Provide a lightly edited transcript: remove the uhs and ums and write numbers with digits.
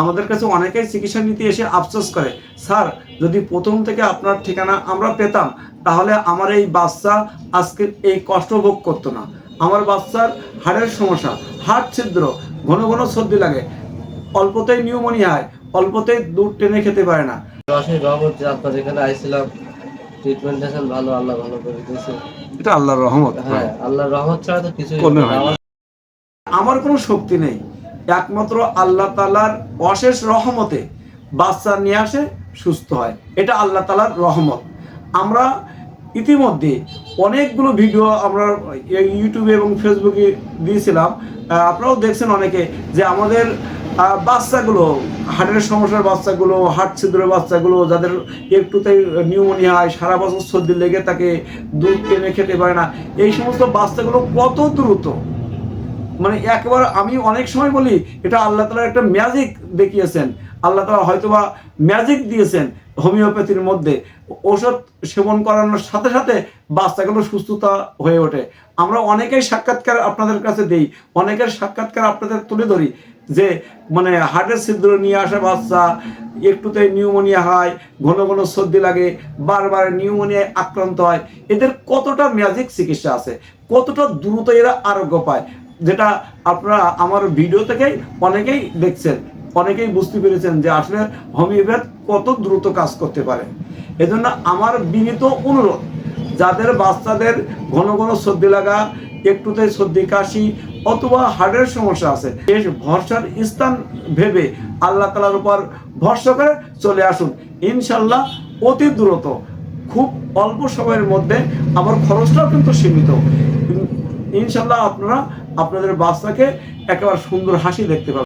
আমাদের কাছে অনেকেই চিকিৎসা নিতে এসে আফসোস করে, স্যার যদি প্রথম থেকে আপনার ঠিকানা আমরা পেতাম তাহলে আমার এই বাচ্চা আজকে এই কষ্ট ভোগ করতো না। আমার বাচ্চার হাড়ের সমস্যা, হাড় ছিদ্র, ঘন ঘন সর্দি লাগে, অল্পতেই নিউমোনিয়া হয়, অল্পতেই দুধ টেনে খেতে পারে না। অশেষ রহমত যে আপনার এখানে আইছিলাম, ট্রিটমেন্ট দিয়েছেন, ভালো, আল্লাহ ভালো করে দিয়েছে। এটা আল্লাহর রহমত। হ্যাঁ, আল্লাহর রহমত ছাড়া তো কিছুই কোনো হবে না। আমার কোনো শক্তি নেই, একমাত্র আল্লাহ তাআলার অশেষ রহমতে বাচ্চা নিয়ে আসে, সুস্থ হয়, এটা আল্লাহ তাআলার রহমত। আমরা ইতিমধ্যে অনেকগুলো ভিডিও আমরা ইউটিউবে এবং ফেসবুকে দিয়েছিলাম, আপনারাও দেখছেন অনেকে, যে আমাদের বাচ্চাগুলো, হার্টের সমস্যার বাচ্চাগুলো, হার্ট ছিদ্রের বাচ্চাগুলো, যাদের একটুতেই নিউমোনিয়া হয়, সারা বছর সর্দি লেগে থাকে, দুধ টেনে খেতে পারে না, এই সমস্ত বাচ্চাগুলো কত দ্রুত, মানে একবার আমি অনেক সময় বলি এটা আল্লাহ তাআলার একটা ম্যাজিক দেখিয়েছেন। আল্লাহ তাআলা হয়তোবা ম্যাজিক দিয়েছেন হোমিওপ্যাথির মধ্যে, ওষুধ সেবন করানোর সাথে সাথে বাচ্চাগুলো সুস্থতা হয়ে ওঠে। আমরা অনেকেই সাক্ষাৎকার আপনাদের কাছে দেই, অনেকের সাক্ষাৎকার আপনাদের তুলে ধরি, যে মানে হার্টের ছিদ্র নিয়ে আসা বাচ্চা, একটুতেই নিউমোনিয়া হয়, ঘন ঘন সর্দি লাগে, বারবার নিউমোনিয়ায় আক্রান্ত হয়, এদের কতটা ম্যাজিক চিকিৎসা আছে, কতটা দ্রুত এরা আরোগ্য পায়, যেটা আপনারা আমার ভিডিও থেকেই অনেকেই দেখছেন, অনেকেই বুঝতে পেরেছেন যে আসলে হোমিওপ্যাথ কত দ্রুত কাজ করতে পারে। এজন্য আমার বিনীত অনুরোধ, যাদের বাচ্চাদের ঘন ঘন সর্দি লাগা, একটুতে সর্দি কাশি অথবা হার্টের সমস্যা আছে, এই ভরসার স্থান ভেবে আল্লাহ তাআলার উপর ভরসা করে চলে আসুন, ইনশাল্লাহ অতি দ্রুত, খুব অল্প সময়ের মধ্যে, আমার খরচটাও কিন্তু সীমিত, ইনশাল্লাহ আপনারা আপনাদের বাচ্চাকে একেবারে সুন্দর হাসি দেখতে পাবেন।